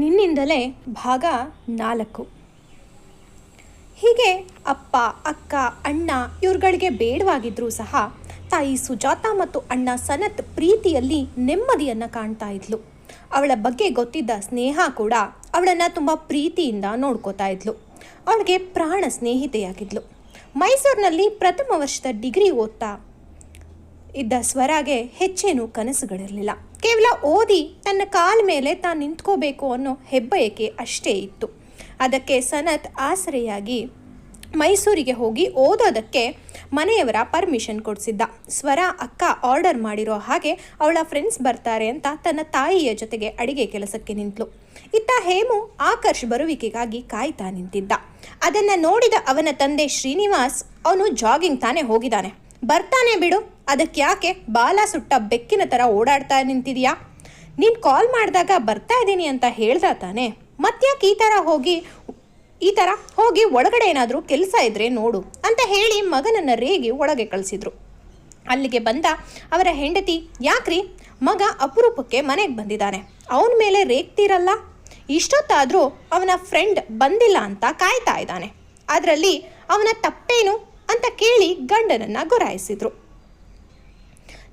ನಿನ್ನಿಂದಲೇ ಭಾಗ 4. ಹೀಗೆ ಅಪ್ಪ, ಅಕ್ಕ, ಅಣ್ಣ ಇವ್ರುಗಳಿಗೆ ಬೇಡವಾಗಿದ್ರೂ ಸಹ ತಾಯಿ ಸುಜಾತ ಮತ್ತು ಅಣ್ಣ ಸನತ್ ಪ್ರೀತಿಯಲ್ಲಿ ನೆಮ್ಮದಿಯನ್ನು ಕಾಣ್ತಾ ಇದ್ಲು. ಅವಳ ಬಗ್ಗೆ ಗೊತ್ತಿದ್ದ ಸ್ನೇಹ ಕೂಡ ಅವಳನ್ನು ತುಂಬ ಪ್ರೀತಿಯಿಂದ ನೋಡ್ಕೋತಾ ಇದ್ಲು. ಅವಳಿಗೆ ಪ್ರಾಣ ಸ್ನೇಹಿತೆಯಾಗಿದ್ಲು. ಮೈಸೂರಿನಲ್ಲಿ ಪ್ರಥಮ ವರ್ಷದ ಡಿಗ್ರಿ ಓದ್ತಾ ಇದ್ದ ಸ್ವರಾಗೆ ಹೆಚ್ಚೇನು ಕನಸುಗಳಿರಲಿಲ್ಲ. ಕೇವಲ ಓದಿ ತನ್ನ ಕಾಲ ಮೇಲೆ ತಾನು ನಿಂತ್ಕೋಬೇಕು ಅನ್ನೋ ಹೆಬ್ಬಯಕೆ ಅಷ್ಟೇ ಇತ್ತು. ಅದಕ್ಕೆ ಸನತ್ ಆಸರೆಯಾಗಿ ಮೈಸೂರಿಗೆ ಹೋಗಿ ಓದೋದಕ್ಕೆ ಮನೆಯವರ ಪರ್ಮಿಷನ್ ಕೊಡಿಸಿದ್ದ. ಸ್ವರ ಅಕ್ಕ ಆರ್ಡರ್ ಮಾಡಿರೋ ಹಾಗೆ ಅವಳ ಫ್ರೆಂಡ್ಸ್ ಬರ್ತಾರೆ ಅಂತ ತನ್ನ ತಾಯಿಯ ಜೊತೆಗೆ ಅಡಿಗೆ ಕೆಲಸಕ್ಕೆ ನಿಂತಳು. ಇತ್ತ ಹೇಮು ಆಕರ್ಷ್ ಬರುವಿಕೆಗಾಗಿ ಕಾಯ್ತಾ ನಿಂತಿದ್ದ. ಅದನ್ನು ನೋಡಿದ ಅವನ ತಂದೆ ಶ್ರೀನಿವಾಸ್, ಅವನು ಜಾಗಿಂಗ್ ತಾನೇ ಹೋಗಿದ್ದಾನೆ, ಬರ್ತಾನೆ ಬಿಡು, ಅದಕ್ಕೆ ಯಾಕೆ ಬಾಲ ಸುಟ್ಟ ಬೆಕ್ಕಿನ ಥರ ಓಡಾಡ್ತಾ ನಿಂತಿದೆಯಾ? ನೀನು ಕಾಲ್ ಮಾಡಿದಾಗ ಬರ್ತಾ ಇದ್ದೀನಿ ಅಂತ ಹೇಳ್ದ ತಾನೆ, ಮತ್ತ್ಯಾಕೆ ಈ ಥರ ಹೋಗಿ ಒಳಗಡೆ ಏನಾದರೂ ಕೆಲಸ ಇದ್ದರೆ ನೋಡು ಅಂತ ಹೇಳಿ ಮಗನನ್ನು ರೇಗಿ ಒಳಗೆ ಕಳಿಸಿದ್ರು. ಅಲ್ಲಿಗೆ ಬಂದ ಅವರ ಹೆಂಡತಿ, ಯಾಕ್ರಿ ಮಗ ಅಪರೂಪಕ್ಕೆ ಮನೆಗೆ ಬಂದಿದ್ದಾನೆ, ಅವನ ಮೇಲೆ ರೇಗ್ತೀರಲ್ಲ, ಇಷ್ಟೊತ್ತಾದರೂ ಅವನ ಫ್ರೆಂಡ್ ಬಂದಿಲ್ಲ ಅಂತ ಕಾಯ್ತಾ ಇದ್ದಾನೆ, ಅದರಲ್ಲಿ ಅವನ ತಪ್ಪೇನು ಅಂತ ಕೇಳಿ ಗಂಡನನ್ನು ಗುರಾಯಿಸಿದ್ರು.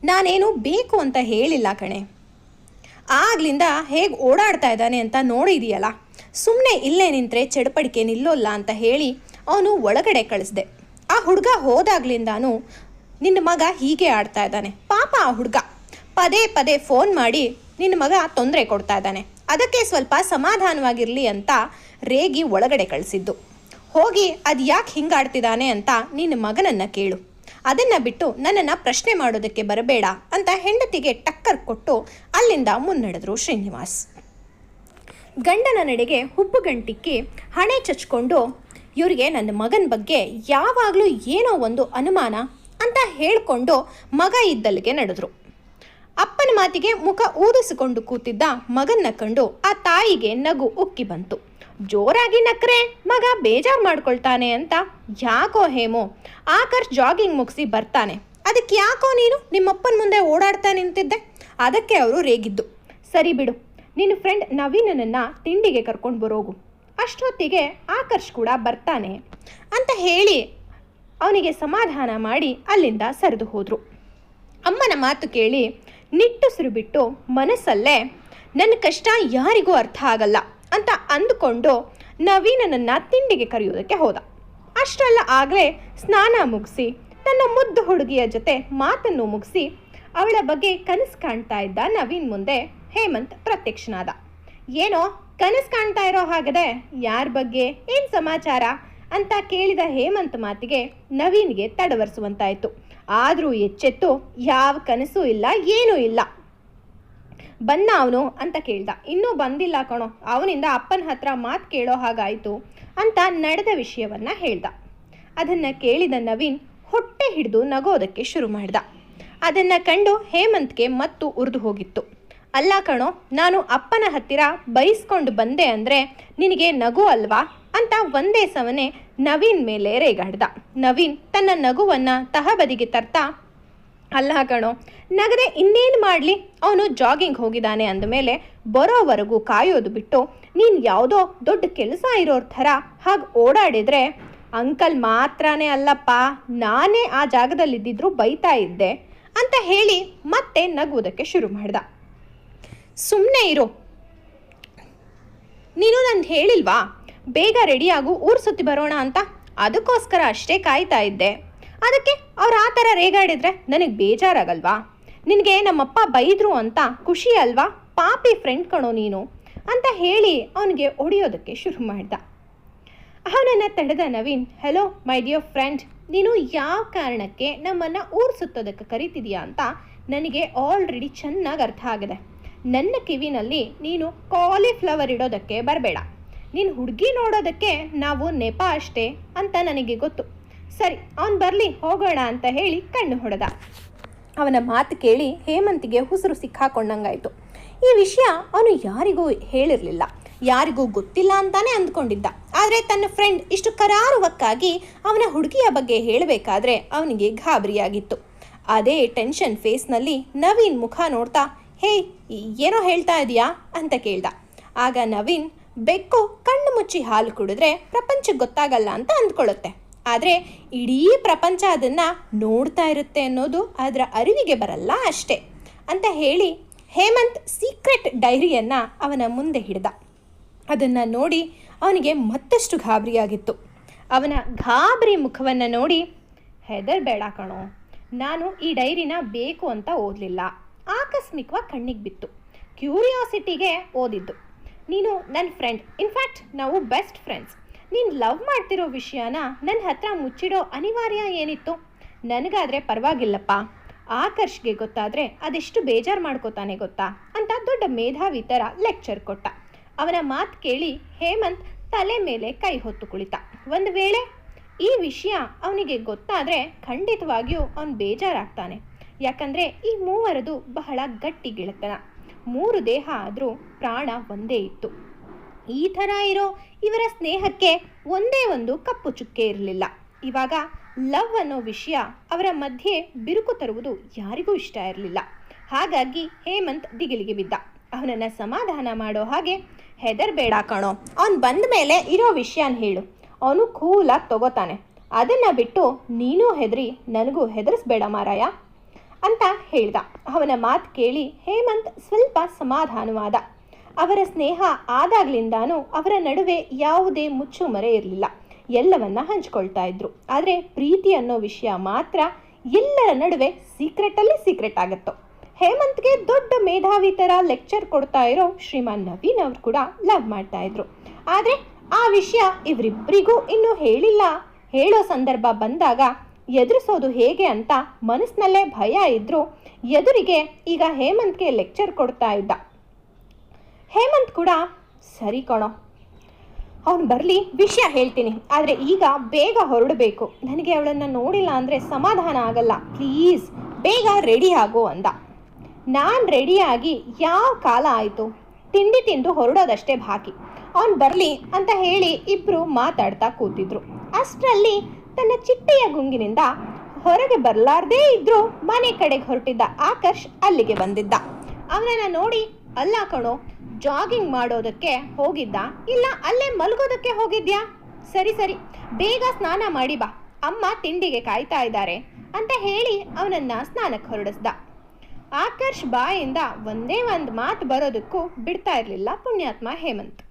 ನಾನೇನು ಬೇಕು ಅಂತ ಹೇಳಿಲ್ಲ ಕಣೆ, ಆಗ್ಲಿಂದ ಹೇಗೆ ಓಡಾಡ್ತಾ ಇದ್ದಾನೆ ಅಂತ ನೋಡಿದೆಯಲ್ಲ, ಸುಮ್ಮನೆ ಇಲ್ಲೇ ನಿಂತರೆ ಚಡಪಡಿಕೆ ನಿಲ್ಲೋಲ್ಲ ಅಂತ ಹೇಳಿ ಅವನು ಒಳಗಡೆ ಕಳಿಸ್ದೆ. ಆ ಹುಡುಗ ಹೋದಾಗ್ಲಿಂದಾನು ನಿನ್ನ ಮಗ ಹೀಗೆ ಆಡ್ತಾ ಇದ್ದಾನೆ, ಪಾಪ ಆ ಹುಡುಗ ಪದೇ ಪದೇ ಫೋನ್ ಮಾಡಿ ನಿನ್ನ ಮಗ ತೊಂದರೆ ಕೊಡ್ತಾ ಇದ್ದಾನೆ, ಅದಕ್ಕೆ ಸ್ವಲ್ಪ ಸಮಾಧಾನವಾಗಿರಲಿ ಅಂತ ರೇಗಿ ಒಳಗಡೆ ಕಳಿಸಿದ್ದು. ಹೋಗಿ ಅದು ಯಾಕೆ ಹಿಂಗಾಡ್ತಿದ್ದಾನೆ ಅಂತ ನಿನ್ನ ಮಗನನ್ನು ಕೇಳು, ಅದನ್ನು ಬಿಟ್ಟು ನನ್ನನ್ನು ಪ್ರಶ್ನೆ ಮಾಡೋದಕ್ಕೆ ಬರಬೇಡ ಅಂತ ಹೆಂಡತಿಗೆ ಟಕ್ಕರ್ ಕೊಟ್ಟು ಅಲ್ಲಿಂದ ಮುನ್ನಡೆದ್ರು ಶ್ರೀನಿವಾಸ್. ಗಂಡನ ನಡೆಗೆ ಹುಬ್ಬುಗಂಟಿಕ್ಕಿ ಹಣೆ ಚಚ್ಕೊಂಡು, ಇವರಿಗೆ ನನ್ನ ಮಗನ ಬಗ್ಗೆ ಯಾವಾಗಲೂ ಏನೋ ಒಂದು ಅನುಮಾನ ಅಂತ ಹೇಳಿಕೊಂಡು ಮಗ ಇದ್ದಲ್ಲಿಗೆ ನಡೆದ್ರು. ಅಪ್ಪನ ಮಾತಿಗೆ ಮುಖ ಊದಿಸಿಕೊಂಡು ಕೂತಿದ್ದ ಮಗನ್ನ ಕಂಡು ಆ ತಾಯಿಗೆ ನಗು ಉಕ್ಕಿ ಬಂತು. ಜೋರಾಗಿ ನಕ್ರೆ ಮಗ ಬೇಜಾರು ಮಾಡ್ಕೊಳ್ತಾನೆ ಅಂತ. ಯಾಕೋ ಹೇಮೋ, ಆಕರ್ಷ್ ಜಾಗಿಂಗ್ ಮುಗಿಸಿ ಬರ್ತಾನೆ, ಅದಕ್ಕೆ ಯಾಕೋ ನೀನು ನಿಮ್ಮಪ್ಪನ ಮುಂದೆ ಓಡಾಡ್ತಾ ನಿಂತಿದ್ದೆ? ಅದಕ್ಕೆ ಅವರು ರೇಗಿದ್ದು. ಸರಿ ಬಿಡು, ನಿನ್ನ ಫ್ರೆಂಡ್ ನವೀನನನ್ನು ತಿಂಡಿಗೆ ಕರ್ಕೊಂಡು ಬರೋಗು, ಅಷ್ಟೊತ್ತಿಗೆ ಆಕರ್ಷ್ ಕೂಡ ಬರ್ತಾನೆ ಅಂತ ಹೇಳಿ ಅವನಿಗೆ ಸಮಾಧಾನ ಮಾಡಿ ಅಲ್ಲಿಂದ ಸರಿದು ಹೋದರು. ಅಮ್ಮನ ಮಾತು ಕೇಳಿ ನಿಟ್ಟುಸಿರು ಬಿಟ್ಟು ಮನಸ್ಸಲ್ಲೇ ನನ್ನ ಕಷ್ಟ ಯಾರಿಗೂ ಅರ್ಥ ಆಗಲ್ಲ ಅಂತ ಅಂದುಕೊಂಡು ನವೀನನನ್ನು ತಿಂಡಿಗೆ ಕರೆಯೋದಕ್ಕೆ ಹೋದ. ಅಷ್ಟೆಲ್ಲ ಆಗಲೇ ಸ್ನಾನ ಮುಗಿಸಿ ತನ್ನ ಮುದ್ದು ಹುಡುಗಿಯ ಜೊತೆ ಮಾತನ್ನು ಮುಗಿಸಿ ಅವಳ ಬಗ್ಗೆ ಕನಸು ಕಾಣ್ತಾ ಇದ್ದ ನವೀನ್ ಮುಂದೆ ಹೇಮಂತ್ ಪ್ರತ್ಯಕ್ಷನಾದ. ಏನೋ ಕನಸು ಕಾಣ್ತಾ ಇರೋ ಹಾಗದೆ, ಯಾರ ಬಗ್ಗೆ, ಏನು ಸಮಾಚಾರ ಅಂತ ಕೇಳಿದ ಹೇಮಂತ್ ಮಾತಿಗೆ ನವೀನ್ಗೆ ತಡವರಿಸುವಂತಾಯಿತು. ಆದರೂ ಎಚ್ಚೆತ್ತು ಯಾವ ಕನಸು ಇಲ್ಲ, ಏನೂ ಇಲ್ಲ. ಬಂದ ಅವನು ಅಂತ ಕೇಳ್ದ. ಇನ್ನೂ ಬಂದಿಲ್ಲ ಕಣೋ, ಅವನಿಂದ ಅಪ್ಪನ ಹತ್ರ ಮಾತು ಕೇಳೋ ಹಾಗಾಯಿತು ಅಂತ ನಡೆದ ವಿಷಯವನ್ನು ಹೇಳ್ದ. ಅದನ್ನು ಕೇಳಿದ ನವೀನ್ ಹೊಟ್ಟೆ ಹಿಡಿದು ನಗೋದಕ್ಕೆ ಶುರು ಮಾಡ್ದ. ಅದನ್ನು ಕಂಡು ಹೇಮಂತ್ಗೆ ಮತ್ತು ಉರಿದು ಹೋಗಿತ್ತು. ಅಲ್ಲ ಕಣೋ, ನಾನು ಅಪ್ಪನ ಹತ್ತಿರ ಬೈಸ್ಕೊಂಡು ಬಂದೆ ಅಂದರೆ ನಿನಗೆ ನಗು ಅಲ್ವಾ ಅಂತ ಒಂದೇ ಸಮನೆ ನವೀನ್ ಮೇಲೆ ರೇಗಾಡ್ದ. ನವೀನ್ ತನ್ನ ನಗುವನ್ನು ತಹಬದಿಗೆ ತರ್ತಾ, ಅಲ್ಲ ಕಣೋ, ನಗದೆ ಇನ್ನೇನು ಮಾಡಲಿ, ಅವನು ಜಾಗಿಂಗ್ ಹೋಗಿದ್ದಾನೆ ಅಂದಮೇಲೆ ಬರೋವರೆಗೂ ಕಾಯೋದು ಬಿಟ್ಟು ನೀನು ಯಾವುದೋ ದೊಡ್ಡ ಕೆಲಸ ಇರೋರ ಥರ ಹಾಗೆ ಓಡಾಡಿದರೆ ಅಂಕಲ್ ಮಾತ್ರನೇ ಅಲ್ಲಪ್ಪ, ನಾನೇ ಆ ಜಾಗದಲ್ಲಿದ್ದಿದ್ರು ಬೈತಾ ಇದ್ದೆ ಅಂತ ಹೇಳಿ ಮತ್ತೆ ನಗುವುದಕ್ಕೆ ಶುರು ಮಾಡ್ದ. ಸುಮ್ಮನೆ ಇರೋ, ನೀನು ನಂದು ಹೇಳಿಲ್ವಾ ಬೇಗ ರೆಡಿಯಾಗು ಊರು ಸುತ್ತಿ ಬರೋಣ ಅಂತ, ಅದಕ್ಕೋಸ್ಕರ ಅಷ್ಟೇ ಕಾಯ್ತಾ ಇದ್ದೆ. ಅದಕ್ಕೆ ಅವ್ರು ಆ ಥರ ರೇಗಾಡಿದ್ರೆ ನನಗೆ ಬೇಜಾರಾಗಲ್ವಾ? ನಿನಗೆ ನಮ್ಮಪ್ಪ ಬೈದರು ಅಂತ ಖುಷಿ ಅಲ್ವಾ? ಪಾಪಿ ಫ್ರೆಂಡ್ ಕಣೋ ನೀನು ಅಂತ ಹೇಳಿ ಅವನಿಗೆ ಹೊಡೆಯೋದಕ್ಕೆ ಶುರು ಮಾಡ್ದ. ಅವನನ್ನು ತಡೆದ Naveen, hello my dear friend, ನೀನು ಯಾವ ಕಾರಣಕ್ಕೆ ನಮ್ಮನ್ನು ಊರು ಸುತ್ತೋದಕ್ಕೆ ಕರಿತಿದೀಯಾ ಅಂತ ನನಗೆ ಆಲ್ರೆಡಿ ಚೆನ್ನಾಗಿ ಅರ್ಥ ಆಗಿದೆ. ನನ್ನ ಕಿವಿನಲ್ಲಿ ನೀನು ಕಾಲಿಫ್ಲವರ್ ಇಡೋದಕ್ಕೆ ಬರಬೇಡ, ನೀನು ಹುಡುಗಿ ನೋಡೋದಕ್ಕೆ ನಾವು ನೆಪ ಅಷ್ಟೇ ಅಂತ ನನಗೆ ಗೊತ್ತು. ಸರಿ, ಅವನು ಬರಲಿ, ಹೋಗೋಣ ಅಂತ ಹೇಳಿ ಕಣ್ಣು ಹೊಡೆದ. ಅವನ ಮಾತು ಕೇಳಿ ಹೇಮಂತಿಗೆ ಉಸಿರು ಸಿಕ್ಕಾಕೊಂಡಂಗಾಯಿತು. ಈ ವಿಷಯ ಅವನು ಯಾರಿಗೂ ಹೇಳಿರಲಿಲ್ಲ, ಯಾರಿಗೂ ಗೊತ್ತಿಲ್ಲ ಅಂತಾನೆ ಅಂದ್ಕೊಂಡಿದ್ದ. ಆದರೆ ತನ್ನ ಫ್ರೆಂಡ್ ಇಷ್ಟು ಕರಾರುವಕ್ಕಾಗಿ ಅವನ ಹುಡುಗಿಯ ಬಗ್ಗೆ ಹೇಳಬೇಕಾದ್ರೆ ಅವನಿಗೆ ಗಾಬರಿಯಾಗಿತ್ತು. ಅದೇ ಟೆನ್ಷನ್ ಫೇಸ್ನಲ್ಲಿ ನವೀನ್ ಮುಖ ನೋಡ್ತಾ, ಹೇ ಏನೋ ಹೇಳ್ತಾ ಇದೆಯಾ ಅಂತ ಕೇಳ್ದ. ಆಗ ನವೀನ್ ಬೆಕ್ಕು ಕಣ್ಣು ಮುಚ್ಚಿ ಹಾಲು ಕುಡಿದ್ರೆ ಪ್ರಪಂಚಕ್ಕೆ ಗೊತ್ತಾಗಲ್ಲ ಅಂತ ಅಂದ್ಕೊಳ್ಳುತ್ತೆ. ಆದರೆ ಇಡೀ ಪ್ರಪಂಚ ಅದನ್ನು ನೋಡ್ತಾ ಇರುತ್ತೆ ಅನ್ನೋದು ಅದರ ಅರಿವಿಗೆ ಬರಲ್ಲ ಅಷ್ಟೇ ಅಂತ ಹೇಳಿ ಹೇಮಂತ್ ಸೀಕ್ರೆಟ್ ಡೈರಿಯನ್ನು ಅವನ ಮುಂದೆ ಹಿಡ್ದ. ಅದನ್ನು ನೋಡಿ ಅವನಿಗೆ ಮತ್ತಷ್ಟು ಗಾಬರಿಯಾಗಿತ್ತು. ಅವನ ಗಾಬರಿ ಮುಖವನ್ನು ನೋಡಿ, ಹೆದರಬೇಡ ಕಣೋ, ನಾನು ಈ ಡೈರಿನ ಬೇಕು ಅಂತ ಓದಲಿಲ್ಲ, ಆಕಸ್ಮಿಕವಾಗಿ ಕಣ್ಣಿಗೆ ಬಿತ್ತು, ಕ್ಯೂರಿಯಾಸಿಟಿಗೆ ಓದಿದ್ದು. ನೀನು ನನ್ನ ಫ್ರೆಂಡ್, ಇನ್ಫ್ಯಾಕ್ಟ್ ನಾವು ಬೆಸ್ಟ್ ಫ್ರೆಂಡ್ಸ್. ನೀನು ಲವ್ ಮಾಡ್ತಿರೋ ವಿಷಯನ ನನ್ನ ಹತ್ರ ಮುಚ್ಚಿಡೋ ಅನಿವಾರ್ಯ ಏನಿತ್ತು? ನನಗಾದರೆ ಪರವಾಗಿಲ್ಲಪ್ಪ, ಆಕರ್ಷ್ಗೆ ಗೊತ್ತಾದರೆ ಅದೆಷ್ಟು ಬೇಜಾರು ಮಾಡ್ಕೋತಾನೆ ಗೊತ್ತಾ ಅಂತ ದೊಡ್ಡ ಮೇಧಾವಿ ಥರ ಲೆಕ್ಚರ್ ಕೊಟ್ಟ. ಅವನ ಮಾತು ಕೇಳಿ ಹೇಮಂತ್ ತಲೆ ಮೇಲೆ ಕೈ ಹೊತ್ತು ಕುಳಿತ. ಒಂದು ವೇಳೆ ಈ ವಿಷಯ ಅವನಿಗೆ ಗೊತ್ತಾದರೆ ಖಂಡಿತವಾಗಿಯೂ ಅವನು ಬೇಜಾರಾಗ್ತಾನೆ. ಯಾಕಂದರೆ ಈ ಮೂವರದು ಬಹಳ ಗಟ್ಟಿ ಗೆಳೆತನ. 3 ದೇಹ ಆದರೂ ಪ್ರಾಣ ಒಂದೇ ಇತ್ತು. ಈ ಥರ ಇರೋ ಇವರ ಸ್ನೇಹಕ್ಕೆ ಒಂದೇ ಒಂದು ಕಪ್ಪು ಚುಕ್ಕೆ ಇರಲಿಲ್ಲ. ಇವಾಗ ಲವ್ ಅನ್ನೋ ವಿಷಯ ಅವರ ಮಧ್ಯೆ ಬಿರುಕು ತರುವುದು ಯಾರಿಗೂ ಇಷ್ಟ ಇರಲಿಲ್ಲ. ಹಾಗಾಗಿ ಹೇಮಂತ್ ದಿಗಿಲಿಗೆ ಬಿದ್ದ. ಅವನನ್ನು ಸಮಾಧಾನ ಮಾಡೋ ಹಾಗೆ, ಹೆದರಬೇಡ ಕಣೋ, ಅವನು ಬಂದ ಮೇಲೆ ಇರೋ ವಿಷಯನ ಹೇಳು, ಅವನು ಕೂಲಾಗಿ ತಗೋತಾನೆ. ಅದನ್ನು ಬಿಟ್ಟು ನೀನೂ ಹೆದರಿ ನನಗೂ ಹೆದರಿಸ್ಬೇಡ ಮಾರಾಯ ಅಂತ ಹೇಳ್ದ. ಅವನ ಮಾತು ಕೇಳಿ ಹೇಮಂತ್ ಸ್ವಲ್ಪ ಸಮಾಧಾನವಾದ. ಅವರ ಸ್ನೇಹ ಆದಾಗ್ಲಿಂದಾನೂ ಅವರ ನಡುವೆ ಯಾವುದೇ ಮುಚ್ಚುಮರೆ ಇರಲಿಲ್ಲ. ಎಲ್ಲವನ್ನ ಹಂಚ್ಕೊಳ್ತಾ ಇದ್ರು. ಆದರೆ ಪ್ರೀತಿ ಅನ್ನೋ ವಿಷಯ ಮಾತ್ರ ಎಲ್ಲರ ನಡುವೆ ಸೀಕ್ರೆಟ್ ಆಗುತ್ತೋ. ಹೇಮಂತ್ಗೆ ದೊಡ್ಡ ಮೇಧಾವಿ ಥರ ಲೆಕ್ಚರ್ ಕೊಡ್ತಾ ಇರೋ ಶ್ರೀಮಾನ್ ನವೀನ್ ಅವರು ಕೂಡ ಲವ್ ಮಾಡ್ತಾ ಇದ್ರು. ಆದರೆ ಆ ವಿಷಯ ಇವರಿಬ್ಬರಿಗೂ ಇನ್ನೂ ಹೇಳಿಲ್ಲ. ಹೇಳೋ ಸಂದರ್ಭ ಬಂದಾಗ ಎದುರಿಸೋದು ಹೇಗೆ ಅಂತ ಮನಸ್ಸಿನಲ್ಲೇ ಭಯ ಇದ್ದರೂ ಎದುರಿಗೆ ಈಗ ಹೇಮಂತ್ಗೆ ಲೆಕ್ಚರ್ ಕೊಡ್ತಾ ಇದ್ದ. ಹೇಮಂತ್ ಕೂಡ ಸರಿ ಕಣೋ, ಅವನು ಬರಲಿ, ವಿಷಯ ಹೇಳ್ತೀನಿ, ಆದರೆ ಈಗ ಬೇಗ ಹೊರಡಬೇಕು, ನನಗೆ ಅವಳನ್ನು ನೋಡಿಲ್ಲ ಅಂದರೆ ಸಮಾಧಾನ ಆಗಲ್ಲ, ಪ್ಲೀಸ್ ಬೇಗ ರೆಡಿ ಆಗು ಅಂದ. ನಾನು ರೆಡಿಯಾಗಿ ಯಾವ ಕಾಲ ಆಯಿತು, ತಿಂಡಿ ತಿಂದು ಹೊರಡೋದಷ್ಟೇ ಬಾಕಿ, ಅವನು ಬರಲಿ ಅಂತ ಹೇಳಿ ಇಬ್ಬರು ಮಾತಾಡ್ತಾ ಕೂತಿದ್ರು. ಅಷ್ಟರಲ್ಲಿ ತನ್ನ ಚಿಟ್ಟೆಯ ಗುಂಗಿನಿಂದ ಹೊರಗೆ ಬರಲಾರ್ದೇ ಇದ್ರೂ ಮನೆ ಕಡೆಗೆ ಹೊರಟಿದ್ದ ಆಕರ್ಷ್ ಅಲ್ಲಿಗೆ ಬಂದಿದ್ದ. ಅವನನ್ನು ನೋಡಿ, ಅಲ್ಲ ಕಣೋ, ಜಾಗಿಂಗ್ ಮಾಡೋದಕ್ಕೆ ಹೋಗಿದ್ದ ಇಲ್ಲ ಅಲ್ಲೇ ಮಲಗೋದಕ್ಕೆ ಹೋಗಿದ್ಯಾ? ಸರಿ ಬೇಗ ಸ್ನಾನ ಮಾಡಿ ಬಾ, ಅಮ್ಮ ತಿಂಡಿಗೆ ಕಾಯ್ತಾ ಇದ್ದಾರೆ ಅಂತ ಹೇಳಿ ಅವನನ್ನು ಸ್ನಾನಕ್ಕೆ ಹೊರಡಿಸ್ದ. ಆಕರ್ಷ್ ಬಾಯಿಂದ ಒಂದೇ ಒಂದು ಮಾತು ಬರೋದಕ್ಕೂ ಬಿಡ್ತಾ ಇರಲಿಲ್ಲ ಪುಣ್ಯಾತ್ಮ ಹೇಮಂತ್.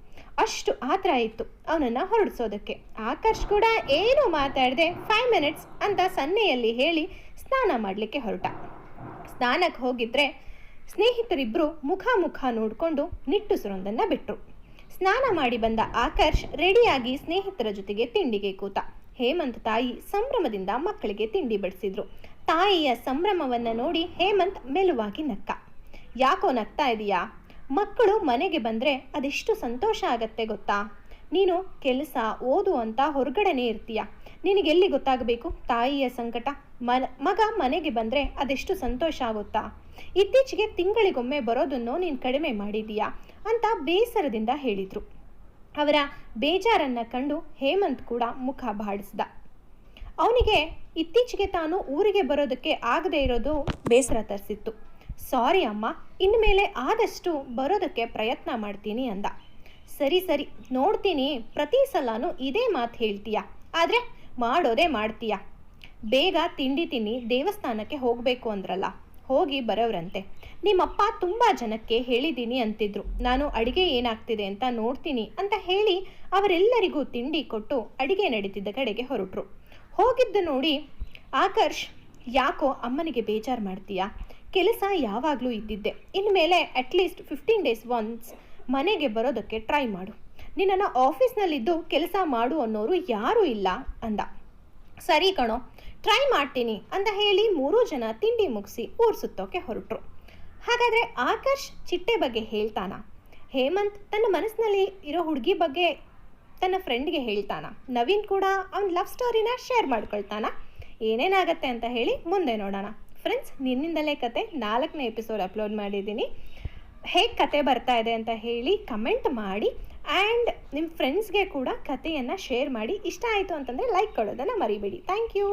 ಅಷ್ಟು ಆತರ ಇತ್ತು ಅವನನ್ನು ಹೊರಡಿಸೋದಕ್ಕೆ. ಆಕರ್ಷ್ ಕೂಡ ಏನೂ ಮಾತಾಡದೆ 5 ಮಿನಿಟ್ಸ್ ಅಂತ ಸನ್ನೆಯಲ್ಲಿ ಹೇಳಿ ಸ್ನಾನ ಮಾಡಲಿಕ್ಕೆ ಹೊರಟ. ಸ್ನಾನಕ್ಕೆ ಹೋಗಿದ್ರೆ ಸ್ನೇಹಿತರಿಬ್ಬರು ಮುಖ ನೋಡಿಕೊಂಡು ನಿಟ್ಟುಸಿರೊಂದನ್ನು ಬಿಟ್ಟರು. ಸ್ನಾನ ಮಾಡಿ ಬಂದ ಆಕರ್ಷ್ ರೆಡಿಯಾಗಿ ಸ್ನೇಹಿತರ ಜೊತೆಗೆ ತಿಂಡಿಗೆ ಕೂತ. ಹೇಮಂತ್ ತಾಯಿ ಸಂಭ್ರಮದಿಂದ ಮಕ್ಕಳಿಗೆ ತಿಂಡಿ ಬಡಿಸಿದ್ರು. ತಾಯಿಯ ಸಂಭ್ರಮವನ್ನು ನೋಡಿ ಹೇಮಂತ್ ಮೆಲುವಾಗಿ ನಕ್ಕ. ಯಾಕೋ ನಗ್ತಾ ಇದೀಯಾ? ಮಕ್ಕಳು ಮನೆಗೆ ಬಂದರೆ ಅದೆಷ್ಟು ಸಂತೋಷ ಆಗತ್ತೆ ಗೊತ್ತಾ? ನೀನು ಕೆಲಸ ಓದು ಅಂತ ಹೊರಗಡೆನೇ ಇರ್ತೀಯ, ನಿನಗೆಲ್ಲಿ ಗೊತ್ತಾಗಬೇಕು ತಾಯಿಯ ಸಂಕಟ? ಮಗ ಮನೆಗೆ ಬಂದರೆ ಅದೆಷ್ಟು ಸಂತೋಷ ಆಗುತ್ತಾ? ಇತ್ತೀಚೆಗೆ ತಿಂಗಳಿಗೊಮ್ಮೆ ಬರೋದನ್ನು ನೀನು ಕಡಿಮೆ ಮಾಡಿದೀಯಾ ಅಂತ ಬೇಸರದಿಂದ ಹೇಳಿದರು. ಅವರ ಬೇಜಾರನ್ನು ಕಂಡು ಹೇಮಂತ್ ಕೂಡ ಮುಖ ಬಾಡಿಸ್ದ. ಅವನಿಗೆ ಇತ್ತೀಚೆಗೆ ತಾನು ಊರಿಗೆ ಬರೋದಕ್ಕೆ ಆಗದೆ ಇರೋದು ಬೇಸರ ತರಿಸಿತ್ತು. ಸಾರಿ ಅಮ್ಮ, ಇನ್ಮೇಲೆ ಆದಷ್ಟು ಬರೋದಕ್ಕೆ ಪ್ರಯತ್ನ ಮಾಡ್ತೀನಿ ಅಂದ. ಸರಿ ನೋಡ್ತೀನಿ, ಪ್ರತಿ ಸಲನೂ ಇದೇ ಮಾತು ಹೇಳ್ತೀಯ, ಆದರೆ ಮಾಡೋದೇ ಮಾಡ್ತೀಯ. ಬೇಗ ತಿಂಡಿ ತಿನ್ನಿ ದೇವಸ್ಥಾನಕ್ಕೆ ಹೋಗಬೇಕು ಅಂದ್ರಲ್ಲ, ಹೋಗಿ ಬರೋವ್ರಂತೆ. ನಿಮ್ಮಪ್ಪ ತುಂಬ ಜನಕ್ಕೆ ಹೇಳಿದ್ದೀನಿ ಅಂತಿದ್ರು, ನಾನು ಅಡಿಗೆ ಏನಾಗ್ತಿದೆ ಅಂತ ನೋಡ್ತೀನಿ ಅಂತ ಹೇಳಿ ಅವರೆಲ್ಲರಿಗೂ ತಿಂಡಿ ಕೊಟ್ಟು ಅಡಿಗೆ ನಡೀತಿದ್ದ ಕಡೆಗೆ ಹೊರಟರು. ಹೋಗಿದ್ದು ನೋಡಿ ಆಕರ್ಷ್, ಯಾಕೋ ಅಮ್ಮನಿಗೆ ಬೇಜಾರು ಮಾಡ್ತೀಯಾ? ಕೆಲಸ ಯಾವಾಗಲೂ ಇದ್ದಿದ್ದೆ, ಇನ್ಮೇಲೆ ಅಟ್ಲೀಸ್ಟ್ 15 ಡೇಸ್ ಒನ್ಸ್ ಮನೆಗೆ ಬರೋದಕ್ಕೆ ಟ್ರೈ ಮಾಡು. ನಿನ್ನನ್ನು ಆಫೀಸ್ನಲ್ಲಿದ್ದು ಕೆಲಸ ಮಾಡು ಅನ್ನೋರು ಯಾರೂ ಇಲ್ಲ ಅಂದ. ಸರಿ ಕಣೋ, ಟ್ರೈ ಮಾಡ್ತೀನಿ ಅಂತ ಹೇಳಿ 3 ಜನ ತಿಂಡಿ ಮುಗಿಸಿ ಊರು ಸುತ್ತೋಕೆ ಹೊರಟರು. ಹಾಗಾದರೆ ಆಕರ್ಷ್ ಚಿಟ್ಟೆ ಬಗ್ಗೆ ಹೇಳ್ತಾನ? ಹೇಮಂತ್ ತನ್ನ ಮನಸ್ಸಿನಲ್ಲಿ ಇರೋ ಹುಡುಗಿ ಬಗ್ಗೆ ತನ್ನ ಫ್ರೆಂಡ್ಗೆ ಹೇಳ್ತಾನ? ನವೀನ್ ಕೂಡ ಅವನ ಲವ್ ಸ್ಟೋರಿನ ಶೇರ್ ಮಾಡ್ಕೊಳ್ತಾನ? ಏನೇನಾಗತ್ತೆ ಅಂತ ಹೇಳಿ ಮುಂದೆ ನೋಡೋಣ. ಫ್ರೆಂಡ್ಸ್, ನಿನ್ನಿಂದಲೇ ಕತೆ 4ನೇ ಎಪಿಸೋಡ್ ಅಪ್ಲೋಡ್ ಮಾಡಿದ್ದೀನಿ. ಹೇಗೆ ಕತೆ ಬರ್ತಾ ಇದೆ ಅಂತ ಹೇಳಿ ಕಮೆಂಟ್ ಮಾಡಿ, ಆ್ಯಂಡ್ ನಿಮ್ಮ ಫ್ರೆಂಡ್ಸ್ಗೆ ಕೂಡ ಕತೆಯನ್ನು ಶೇರ್ ಮಾಡಿ. ಇಷ್ಟ ಆಯಿತು ಅಂತಂದರೆ ಲೈಕ್ ಕೊಡೋದನ್ನು ಮರಿಬೇಡಿ. Thank you.